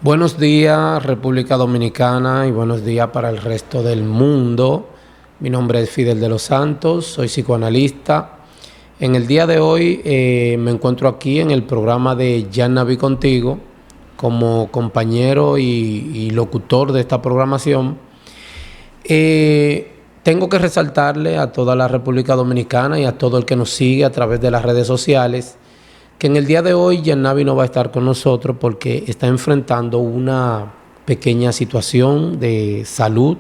Buenos días, República Dominicana, y buenos días para el resto del mundo. Mi nombre es Fidel de los Santos, soy psicoanalista. En el día de hoy me encuentro aquí en el programa de Ya Naví Contigo como compañero y locutor de esta programación. Tengo que resaltarle a toda la República Dominicana y a todo el que nos sigue a través de las redes sociales que en el día de hoy Yannavi no va a estar con nosotros porque está enfrentando una pequeña situación de salud,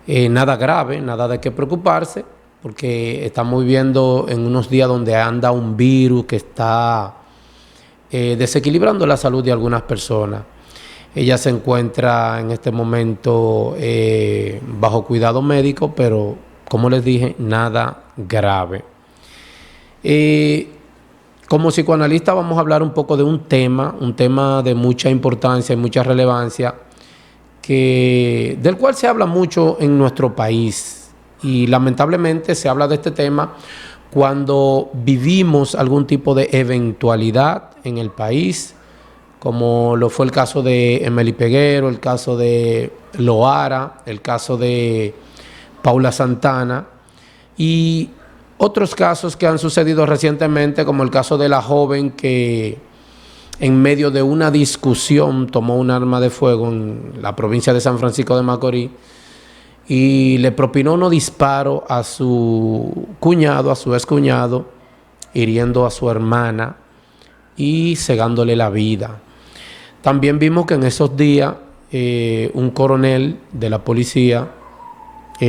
nada grave, nada de qué preocuparse, porque estamos viviendo en unos días donde anda un virus que está desequilibrando la salud de algunas personas. Ella se encuentra en este momento bajo cuidado médico, pero como les dije, nada grave. Como psicoanalista vamos a hablar un poco de un tema de mucha importancia y mucha relevancia, del cual se habla mucho en nuestro país. Y lamentablemente se habla de este tema cuando vivimos algún tipo de eventualidad en el país, como lo fue el caso de Emely Peguero, el caso de Loara, el caso de Paula Santana y otros casos que han sucedido recientemente, como el caso de la joven que en medio de una discusión tomó un arma de fuego en la provincia de San Francisco de Macorís y le propinó unos disparos a su cuñado, a su excuñado, hiriendo a su hermana y cegándole la vida. También vimos que en esos días un coronel de la policía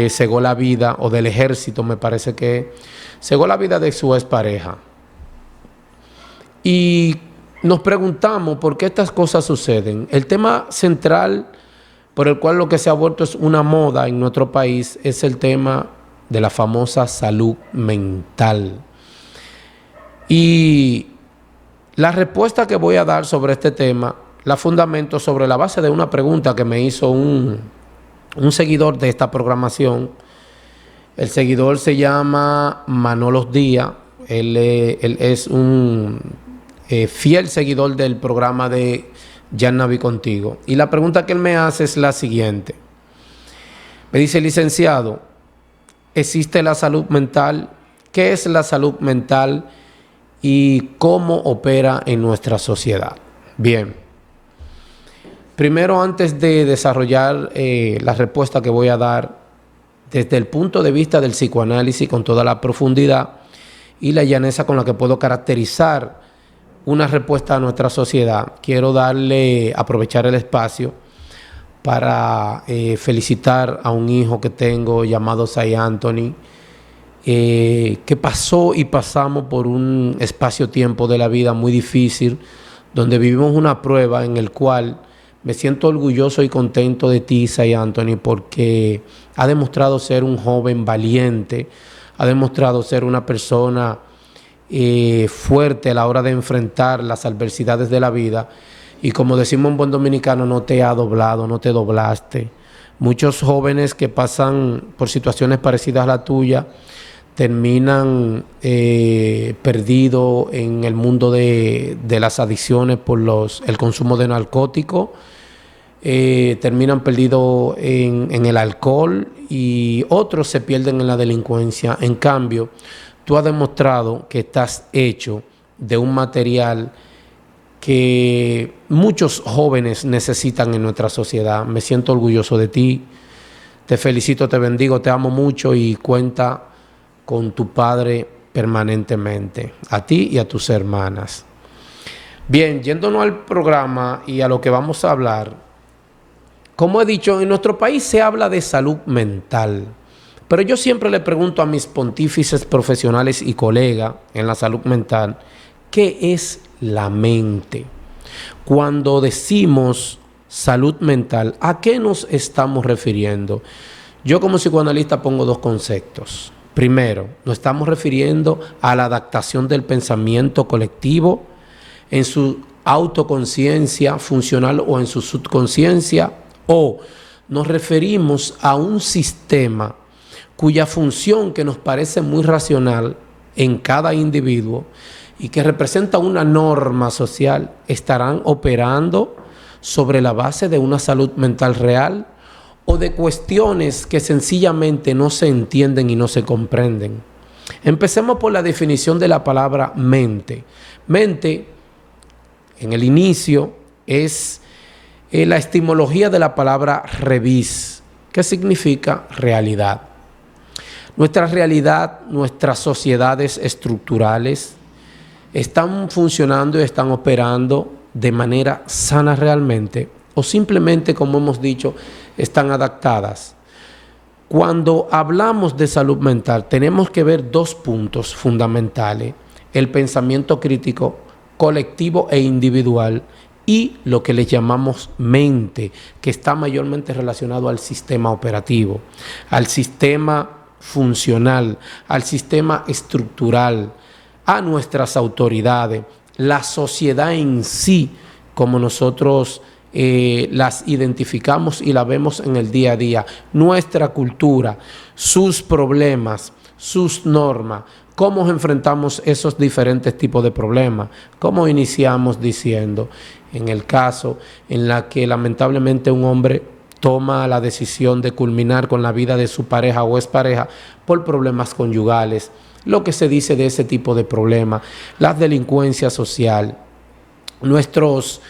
cegó la vida, o del ejército me parece que cegó la vida de su expareja. Y nos preguntamos por qué estas cosas suceden. El tema central por el cual lo que se ha vuelto es una moda en nuestro país es el tema de la famosa salud mental. Y la respuesta que voy a dar sobre este tema la fundamento sobre la base de una pregunta que me hizo un seguidor de esta programación. El seguidor se llama Manolos Díaz. Él es un fiel seguidor del programa de Ya Naví Contigo. Y la pregunta que él me hace es la siguiente. Me dice: licenciado, ¿existe la salud mental? ¿Qué es la salud mental y cómo opera en nuestra sociedad? Bien. Primero, antes de desarrollar la respuesta que voy a dar desde el punto de vista del psicoanálisis con toda la profundidad y la llaneza con la que puedo caracterizar una respuesta a nuestra sociedad, quiero aprovechar el espacio para felicitar a un hijo que tengo llamado Say Anthony, que pasó y pasamos por un espacio-tiempo de la vida muy difícil, donde vivimos una prueba en el cual me siento orgulloso y contento de ti, Say Anthony, porque ha demostrado ser un joven valiente, ha demostrado ser una persona fuerte a la hora de enfrentar las adversidades de la vida. Y como decimos en buen dominicano, no te ha doblado, no te doblaste. Muchos jóvenes que pasan por situaciones parecidas a la tuya terminan perdidos en el mundo de las adicciones por el consumo de narcóticos, terminan perdidos en el alcohol y otros se pierden en la delincuencia. En cambio, tú has demostrado que estás hecho de un material que muchos jóvenes necesitan en nuestra sociedad. Me siento orgulloso de ti, te felicito, te bendigo, te amo mucho y cuenta con tu padre permanentemente, a ti y a tus hermanas. Bien, yéndonos al programa y a lo que vamos a hablar, como he dicho, en nuestro país se habla de salud mental, pero yo siempre le pregunto a mis pontífices profesionales y colegas en la salud mental, ¿qué es la mente? Cuando decimos salud mental, ¿a qué nos estamos refiriendo? Yo como psicoanalista pongo dos conceptos. Primero, nos estamos refiriendo a la adaptación del pensamiento colectivo en su autoconciencia funcional o en su subconsciencia, o nos referimos a un sistema cuya función, que nos parece muy racional en cada individuo y que representa una norma social, estarán operando sobre la base de una salud mental real o de cuestiones que sencillamente no se entienden y no se comprenden. Empecemos por la definición de la palabra mente. Mente, en el inicio, es la etimología de la palabra revis, que significa realidad. Nuestra realidad, nuestras sociedades estructurales están funcionando y están operando de manera sana realmente, o simplemente, como hemos dicho, están adaptadas. Cuando hablamos de salud mental, tenemos que ver dos puntos fundamentales: el pensamiento crítico, colectivo e individual, y lo que le llamamos mente, que está mayormente relacionado al sistema operativo, al sistema funcional, al sistema estructural, a nuestras autoridades, la sociedad en sí, como nosotros las identificamos y la vemos en el día a día, nuestra cultura, sus problemas, sus normas, cómo enfrentamos esos diferentes tipos de problemas. Como iniciamos diciendo, en el caso en la que lamentablemente un hombre toma la decisión de culminar con la vida de su pareja o expareja por problemas conyugales, lo que se dice de ese tipo de problemas, la delincuencia social, nuestros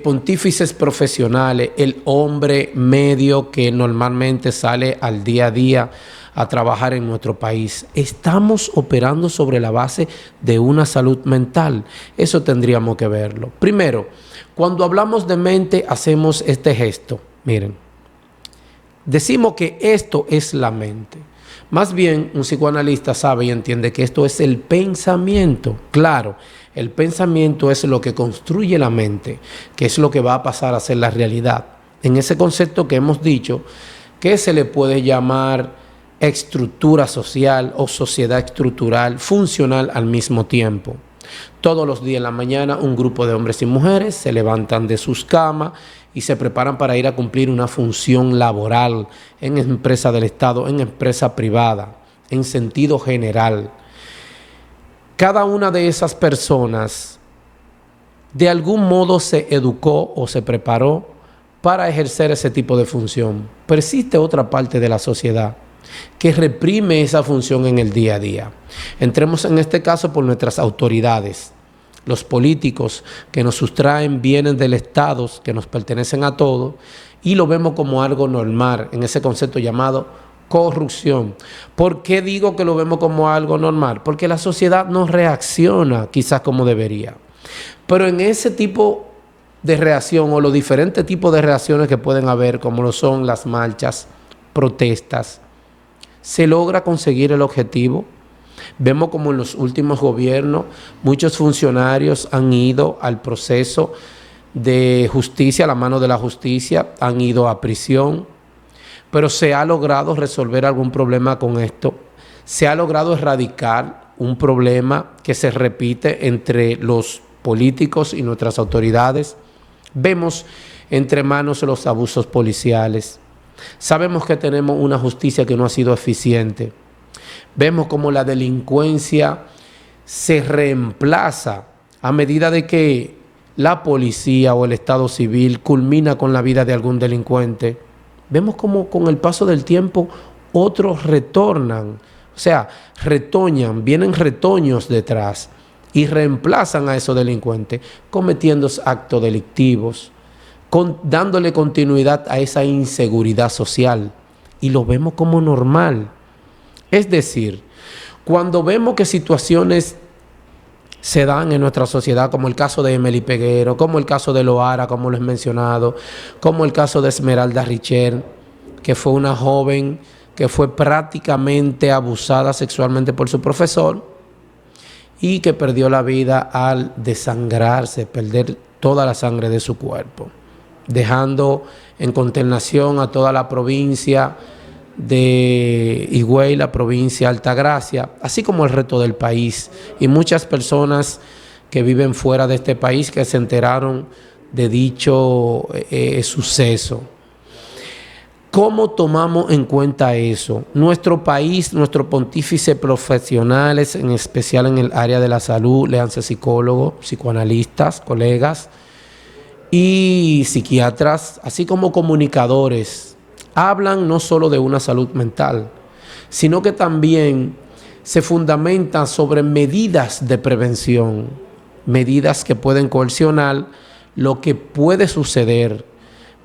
pontífices profesionales, el hombre medio que normalmente sale al día a día a trabajar en nuestro país. Estamos operando sobre la base de una salud mental. Eso tendríamos que verlo. Primero, cuando hablamos de mente, hacemos este gesto. Miren, decimos que esto es la mente. Más bien, un psicoanalista sabe y entiende que esto es el pensamiento. Claro, el pensamiento es lo que construye la mente, que es lo que va a pasar a ser la realidad. En ese concepto que hemos dicho, que se le puede llamar estructura social o sociedad estructural funcional al mismo tiempo. Todos los días en la mañana un grupo de hombres y mujeres se levantan de sus camas y se preparan para ir a cumplir una función laboral en empresa del Estado, en empresa privada, en sentido general. Cada una de esas personas de algún modo se educó o se preparó para ejercer ese tipo de función. Pero existe otra parte de la sociedad que reprime esa función en el día a día. Entremos en este caso por nuestras autoridades, los políticos que nos sustraen bienes del Estado que nos pertenecen a todos y lo vemos como algo normal en ese concepto llamado corrupción. ¿Por qué digo que lo vemos como algo normal? Porque la sociedad no reacciona quizás como debería. Pero en ese tipo de reacción o los diferentes tipos de reacciones que pueden haber, como lo son las marchas, protestas, se logra conseguir el objetivo. Vemos como en los últimos gobiernos muchos funcionarios han ido al proceso de justicia, a la mano de la justicia, han ido a prisión, pero se ha logrado resolver algún problema con esto. Se ha logrado erradicar un problema que se repite entre los políticos y nuestras autoridades. Vemos entre manos los abusos policiales. Sabemos que tenemos una justicia que no ha sido eficiente. Vemos como la delincuencia se reemplaza a medida de que la policía o el Estado civil culmina con la vida de algún delincuente. Vemos como con el paso del tiempo otros retornan, o sea, retoñan, vienen retoños detrás y reemplazan a esos delincuentes cometiendo actos delictivos, dándole continuidad a esa inseguridad social y lo vemos como normal. Es decir, cuando vemos que situaciones se dan en nuestra sociedad, como el caso de Emely Peguero, como el caso de Loara, como lo he mencionado, como el caso de Esmeralda Richer, que fue una joven que fue prácticamente abusada sexualmente por su profesor y que perdió la vida al desangrarse, perder toda la sangre de su cuerpo, dejando en consternación a toda la provincia de Higüey, la provincia de Altagracia, así como el resto del país y muchas personas que viven fuera de este país que se enteraron de dicho suceso. ¿Cómo tomamos en cuenta eso? Nuestro país, nuestros pontífices profesionales, en especial en el área de la salud, léanse psicólogos, psicoanalistas, colegas, y psiquiatras, así como comunicadores, hablan no solo de una salud mental, sino que también se fundamenta sobre medidas de prevención, medidas que pueden coercionar lo que puede suceder,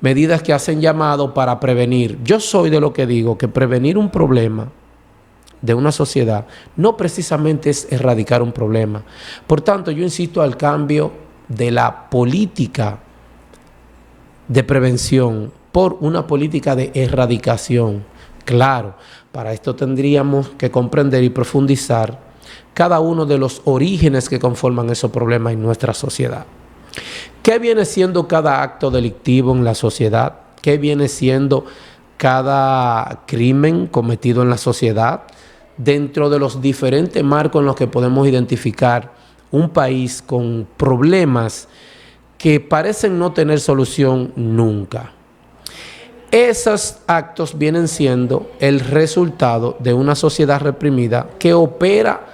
medidas que hacen llamado para prevenir. Yo soy de lo que digo que prevenir un problema de una sociedad no precisamente es erradicar un problema. Por tanto, yo insisto al cambio de la política de prevención por una política de erradicación. Claro, para esto tendríamos que comprender y profundizar cada uno de los orígenes que conforman esos problemas en nuestra sociedad. ¿Qué viene siendo cada acto delictivo en la sociedad? ¿Qué viene siendo cada crimen cometido en la sociedad? Dentro de los diferentes marcos en los que podemos identificar un país con problemas que parecen no tener solución nunca. Esos actos vienen siendo el resultado de una sociedad reprimida que opera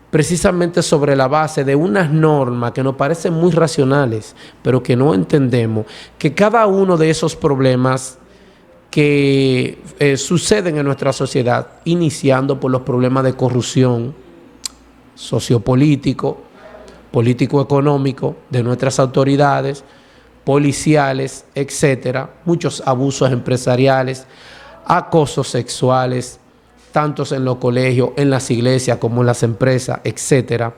precisamente sobre la base de unas normas que nos parecen muy racionales, pero que no entendemos que cada uno de esos problemas que suceden en nuestra sociedad, iniciando por los problemas de corrupción sociopolítico, político-económico de nuestras autoridades, policiales, etcétera, muchos abusos empresariales, acosos sexuales, tantos en los colegios, en las iglesias como en las empresas, etcétera.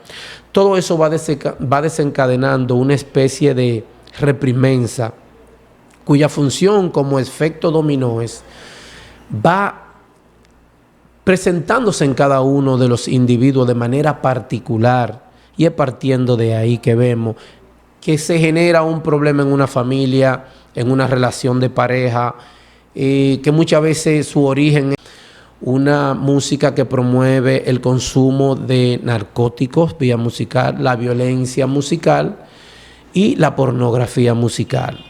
Todo eso va desencadenando una especie de reprimensa cuya función como efecto dominó va presentándose en cada uno de los individuos de manera particular, y es partiendo de ahí que vemos que se genera un problema en una familia, en una relación de pareja, que muchas veces su origen es una música que promueve el consumo de narcóticos vía musical, la violencia musical y la pornografía musical.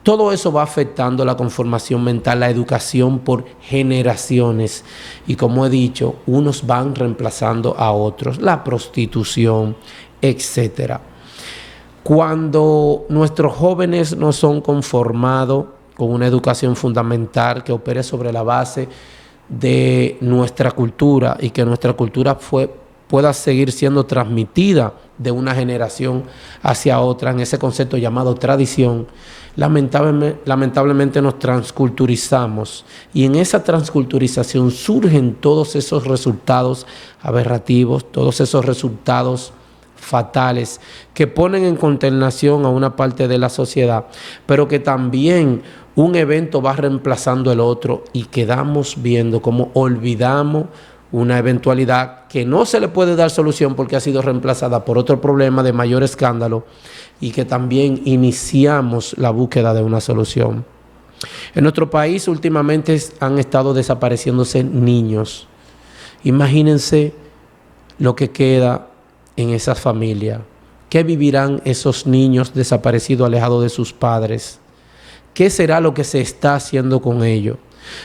Todo eso va afectando la conformación mental, la educación por generaciones. Y como he dicho, unos van reemplazando a otros, la prostitución, etcétera. Cuando nuestros jóvenes no son conformados con una educación fundamental que opere sobre la base de nuestra cultura y que nuestra cultura pueda seguir siendo transmitida de una generación hacia otra en ese concepto llamado tradición, lamentablemente nos transculturizamos, y en esa transculturización surgen todos esos resultados aberrativos, todos esos resultados fatales que ponen en consternación a una parte de la sociedad, pero que también un evento va reemplazando el otro y quedamos viendo cómo olvidamos una eventualidad que no se le puede dar solución porque ha sido reemplazada por otro problema de mayor escándalo, y que también iniciamos la búsqueda de una solución. En nuestro país últimamente han estado desapareciéndose niños. Imagínense lo que queda en esas familias. ¿Qué vivirán esos niños desaparecidos, alejados de sus padres? ¿Qué será lo que se está haciendo con ellos?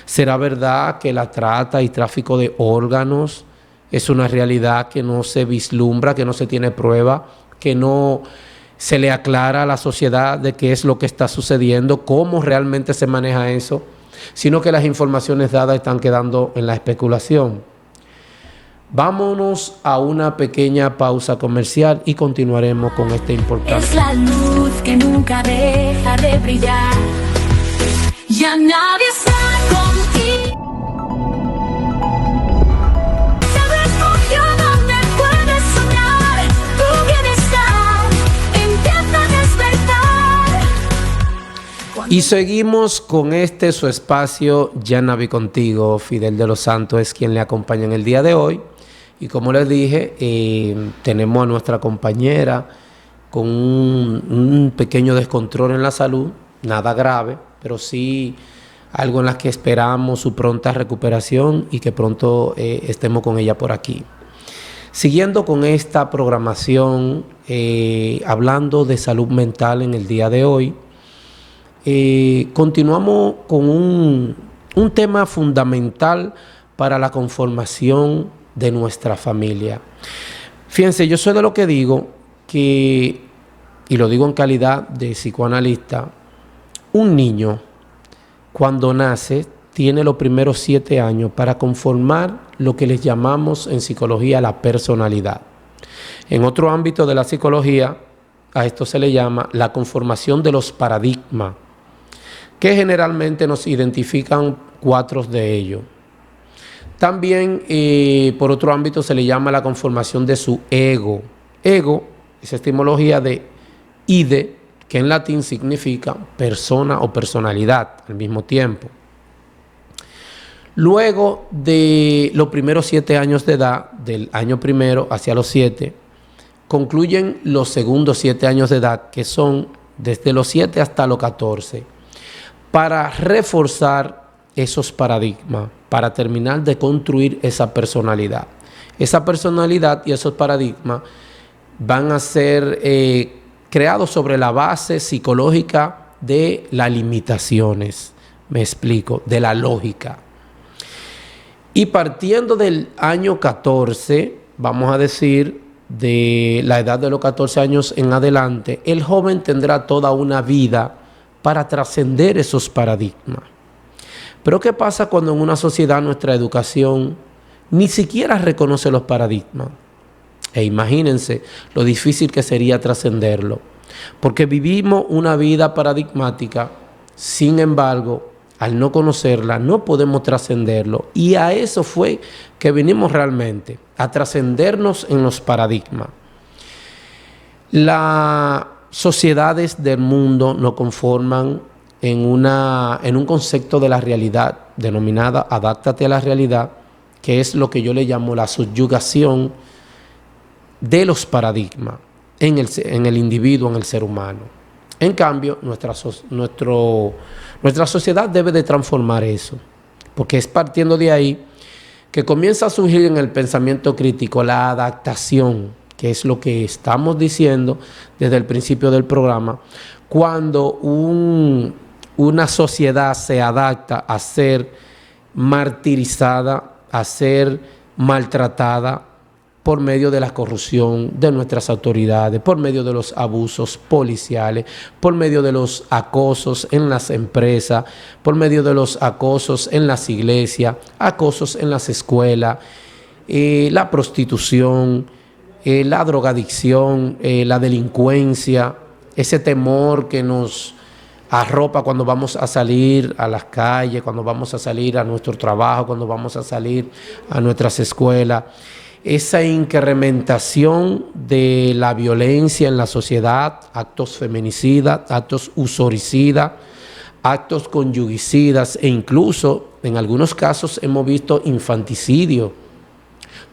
¿Será verdad que la trata y tráfico de órganos es una realidad que no se vislumbra, que no se tiene prueba, que no se le aclara a la sociedad de qué es lo que está sucediendo, cómo realmente se maneja eso, sino que las informaciones dadas están quedando en la especulación? Vámonos a una pequeña pausa comercial y continuaremos con este importante. Es la luz que nunca deja de brillar. Ya nadie está contigo. Se refugio donde puedes soñar. Tu bienestar empieza a despertar. Y seguimos con su espacio Ya Naví Contigo. Fidel de los Santos es quien le acompaña en el día de hoy. Y como les dije, tenemos a nuestra compañera con un pequeño descontrol en la salud, nada grave, pero sí algo en la que esperamos su pronta recuperación y que pronto estemos con ella por aquí. Siguiendo con esta programación, hablando de salud mental en el día de hoy, continuamos con un tema fundamental para la conformación de nuestra familia. Fíjense, yo soy de lo que digo que y lo digo en calidad de psicoanalista, un niño cuando nace tiene los primeros 7 años para conformar lo que les llamamos en psicología la personalidad. En otro ámbito de la psicología, a esto se le llama la conformación de los paradigmas, que generalmente nos identifican 4 de ellos. También, por otro ámbito, se le llama la conformación de su ego. Ego es etimología de ide, que en latín significa persona o personalidad al mismo tiempo. Luego de los primeros 7 años de edad, del año primero hacia los 7, concluyen los segundos 7 años de edad, que son desde los 7 hasta los 14, para reforzar esos paradigmas, para terminar de construir esa personalidad. Esa personalidad y esos paradigmas van a ser creados sobre la base psicológica de las limitaciones, me explico, de la lógica. Y partiendo del año 14, vamos a decir, de la edad de los 14 años en adelante, el joven tendrá toda una vida para trascender esos paradigmas. Pero ¿qué pasa cuando en una sociedad nuestra educación ni siquiera reconoce los paradigmas? E imagínense lo difícil que sería trascenderlo, porque vivimos una vida paradigmática, sin embargo, al no conocerla, no podemos trascenderlo. Y a eso fue que vinimos realmente, a trascendernos en los paradigmas. Las sociedades del mundo nos conforman en un concepto de la realidad denominada adáptate a la realidad, que es lo que yo le llamo la subyugación de los paradigmas en el individuo, en el ser humano. En cambio, nuestra sociedad debe de transformar eso, porque es partiendo de ahí que comienza a surgir en el pensamiento crítico la adaptación, que es lo que estamos diciendo desde el principio del programa, cuando una sociedad se adapta a ser martirizada, a ser maltratada por medio de la corrupción de nuestras autoridades, por medio de los abusos policiales, por medio de los acosos en las empresas, por medio de los acosos en las iglesias, acosos en las escuelas, la prostitución, la drogadicción, la delincuencia, ese temor que nos arropa cuando vamos a salir a las calles, cuando vamos a salir a nuestro trabajo, cuando vamos a salir a nuestras escuelas. Esa incrementación de la violencia en la sociedad, actos feminicidas, actos usoricidas, actos conyugicidas e incluso en algunos casos hemos visto infanticidio,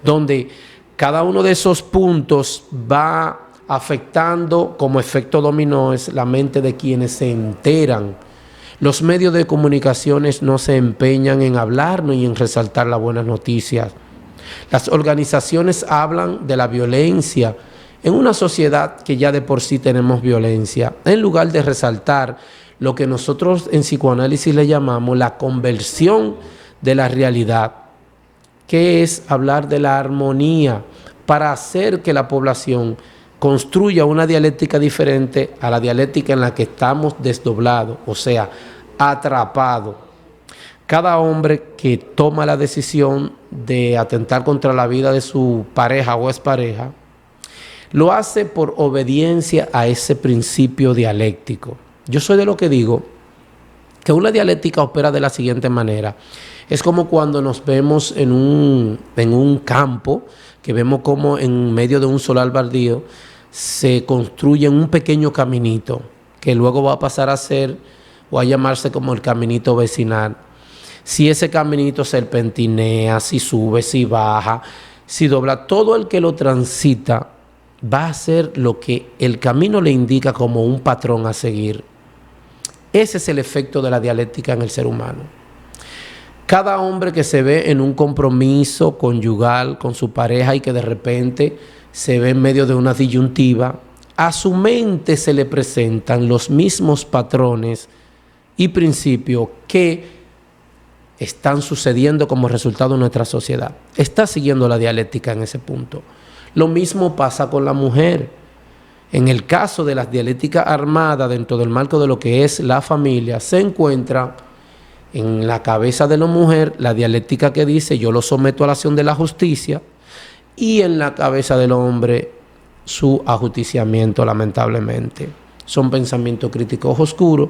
donde cada uno de esos puntos va afectando como efecto dominó es la mente de quienes se enteran. Los medios de comunicaciones no se empeñan en hablarnos y en resaltar las buenas noticias. Las organizaciones hablan de la violencia en una sociedad que ya de por sí tenemos violencia, en lugar de resaltar lo que nosotros en psicoanálisis le llamamos la conversión de la realidad, que es hablar de la armonía para hacer que la población construya una dialéctica diferente a la dialéctica en la que estamos desdoblados, o sea, atrapados. Cada hombre que toma la decisión de atentar contra la vida de su pareja o expareja, lo hace por obediencia a ese principio dialéctico. Yo soy de lo que digo que una dialéctica opera de la siguiente manera. Es como cuando nos vemos en un campo, que vemos como en medio de un solar baldío se construye un pequeño caminito, que luego va a pasar a ser o a llamarse como el caminito vecinal. Si ese caminito serpentinea, si sube, si baja, si dobla, todo el que lo transita va a hacer lo que el camino le indica como un patrón a seguir. Ese es el efecto de la dialéctica en el ser humano. Cada hombre que se ve en un compromiso conyugal con su pareja y que de repente se ve en medio de una disyuntiva, a su mente se le presentan los mismos patrones y principios que están sucediendo como resultado en nuestra sociedad. Está siguiendo la dialéctica en ese punto. Lo mismo pasa con la mujer. En el caso de las dialécticas armadas dentro del marco de lo que es la familia, se encuentra en la cabeza de la mujer la dialéctica que dice yo lo someto a la acción de la justicia, y en la cabeza del hombre su ajusticiamiento, lamentablemente. Son pensamientos críticos oscuros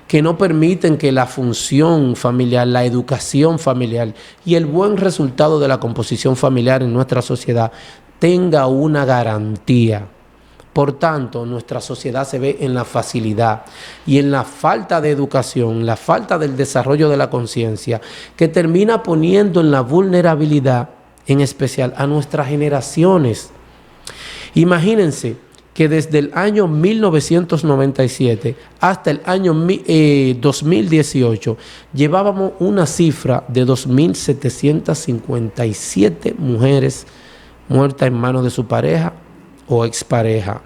que no permiten que la función familiar, la educación familiar y el buen resultado de la composición familiar en nuestra sociedad tenga una garantía. Por tanto, nuestra sociedad se ve en la facilidad y en la falta de educación, la falta del desarrollo de la conciencia, que termina poniendo en la vulnerabilidad, en especial a nuestras generaciones. Imagínense que desde el año 1997 hasta el año 2018 llevábamos una cifra de 2.757 mujeres muertas en manos de su pareja o expareja,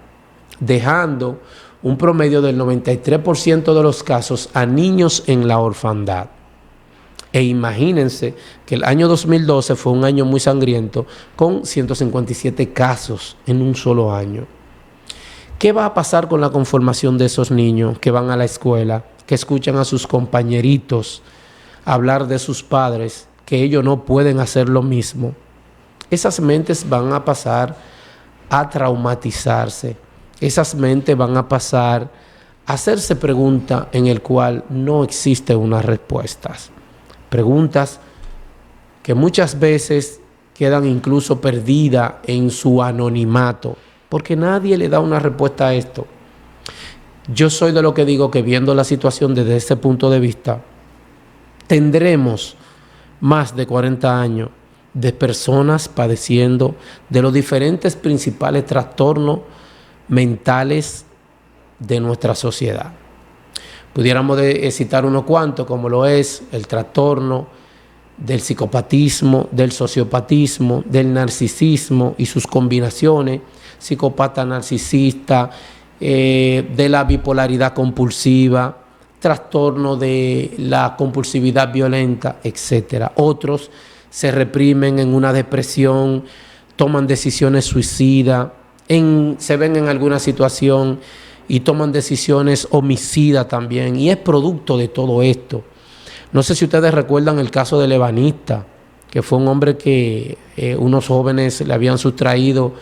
dejando un promedio del 93% de los casos a niños en la orfandad. E imagínense que el año 2012 fue un año muy sangriento, con 157 casos en un solo año. ¿Qué va a pasar con la conformación de esos niños que van a la escuela, que escuchan a sus compañeritos hablar de sus padres, que ellos no pueden hacer lo mismo? Esas mentes van a pasar a traumatizarse. Esas mentes van a pasar a hacerse preguntas en el cual no existen unas respuestas. Preguntas que muchas veces quedan incluso perdidas en su anonimato, porque nadie le da una respuesta a esto. Yo soy de lo que digo que viendo la situación desde ese punto de vista, tendremos más de 40 años de personas padeciendo de los diferentes principales trastornos mentales de nuestra sociedad. Pudiéramos citar unos cuantos, como lo es el trastorno del psicopatismo, del sociopatismo, del narcisismo y sus combinaciones, psicópata narcisista, de la bipolaridad compulsiva, trastorno de la compulsividad violenta, etc. Otros se reprimen en una depresión, toman decisiones suicidas, se ven en alguna situación y toman decisiones homicidas también, y es producto de todo esto. No sé si ustedes recuerdan el caso del ebanista, que fue un hombre que unos jóvenes le habían sustraído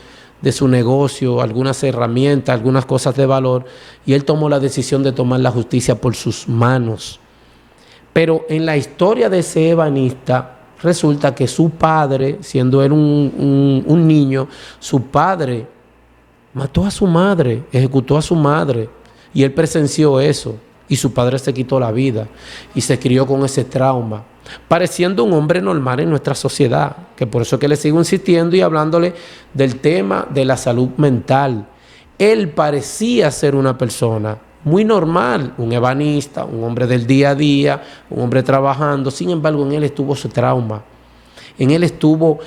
de su negocio algunas herramientas, algunas cosas de valor, y él tomó la decisión de tomar la justicia por sus manos. Pero en la historia de ese ebanista, resulta que su padre, siendo él un niño, su padre mató a su madre, ejecutó a su madre, y él presenció eso, y su padre se quitó la vida, y se crió con ese trauma, pareciendo un hombre normal en nuestra sociedad, que por eso es que le sigo insistiendo y hablándole del tema de la salud mental. Él parecía ser una persona muy normal, un ebanista, un hombre del día a día, un hombre trabajando. Sin embargo, en él estuvo ese trauma, en él estuvo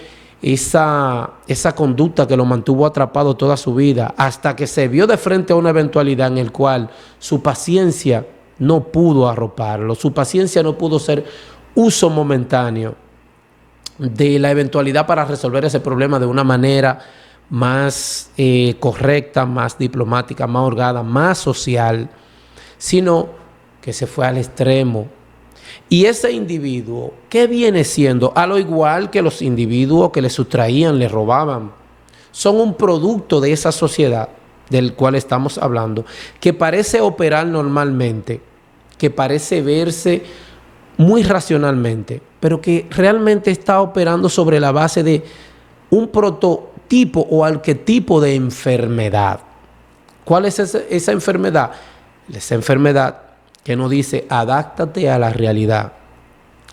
esa conducta que lo mantuvo atrapado toda su vida, hasta que se vio de frente a una eventualidad en la cual su paciencia no pudo arroparlo, su paciencia no pudo ser uso momentáneo de la eventualidad para resolver ese problema de una manera más correcta, más diplomática, más orgada, más social, sino que se fue al extremo. Y ese individuo, ¿qué viene siendo? A lo igual que los individuos que le sustraían, le robaban, son un producto de esa sociedad del cual estamos hablando, que parece operar normalmente, que parece verse muy racionalmente, pero que realmente está operando sobre la base de un prototipo o arquetipo de enfermedad. ¿Cuál es esa enfermedad? Esa enfermedad que nos dice, adáptate a la realidad.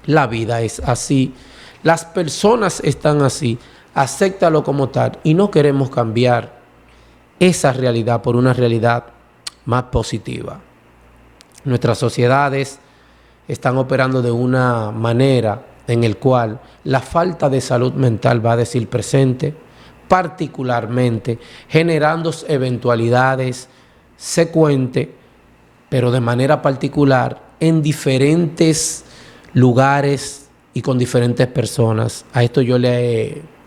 La vida es así, las personas están así, acéptalo como tal, y no queremos cambiar esa realidad por una realidad más positiva. Nuestras sociedades están operando de una manera en la cual la falta de salud mental va a decir presente, particularmente generando eventualidades secuentes, pero de manera particular en diferentes lugares y con diferentes personas. A esto yo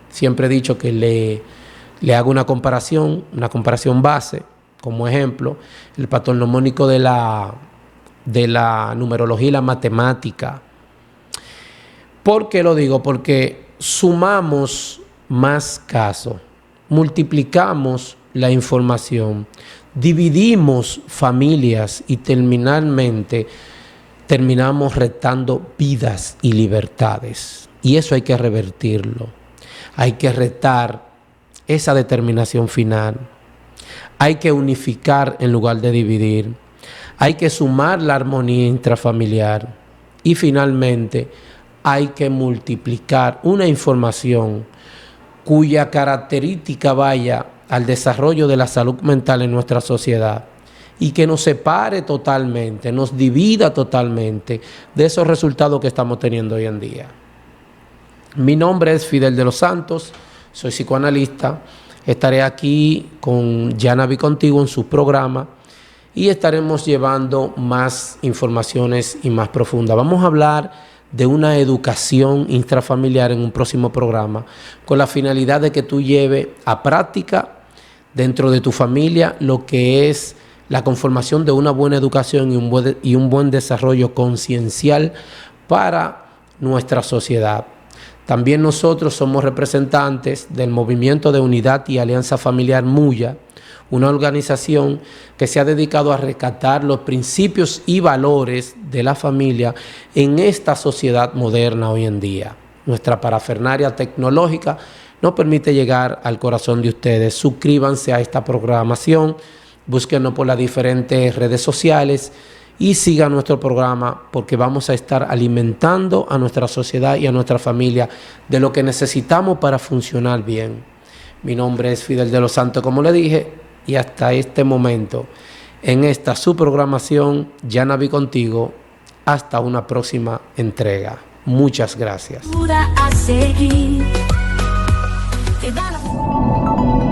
siempre he dicho que le hago una comparación base como ejemplo, el patrón mnemónico de la numerología y la matemática. ¿Por qué lo digo? Porque sumamos más casos, multiplicamos la información, dividimos familias y terminalmente terminamos retando vidas y libertades. Y eso hay que revertirlo. Hay que retar esa determinación final. Hay que unificar en lugar de dividir. Hay que sumar la armonía intrafamiliar. Y finalmente hay que multiplicar una información cuya característica vaya al desarrollo de la salud mental en nuestra sociedad y que nos separe totalmente, nos divida totalmente de esos resultados que estamos teniendo hoy en día. Mi nombre es Fidel de los Santos, soy psicoanalista, estaré aquí con Yanavi Contigo en su programa y estaremos llevando más informaciones y más profundas. Vamos a hablar de una educación intrafamiliar en un próximo programa con la finalidad de que tú lleves a práctica dentro de tu familia lo que es la conformación de una buena educación y un buen desarrollo conciencial para nuestra sociedad. También nosotros somos representantes del Movimiento de Unidad y Alianza Familiar MUYA, una organización que se ha dedicado a rescatar los principios y valores de la familia en esta sociedad moderna hoy en día. Nuestra parafernalia tecnológica nos permite llegar al corazón de ustedes. Suscríbanse a esta programación, búsquenos por las diferentes redes sociales y sigan nuestro programa porque vamos a estar alimentando a nuestra sociedad y a nuestra familia de lo que necesitamos para funcionar bien. Mi nombre es Fidel de los Santos, como le dije, y hasta este momento, en esta su programación, Yanavi Contigo, hasta una próxima entrega. Muchas gracias. A seguir, te da la...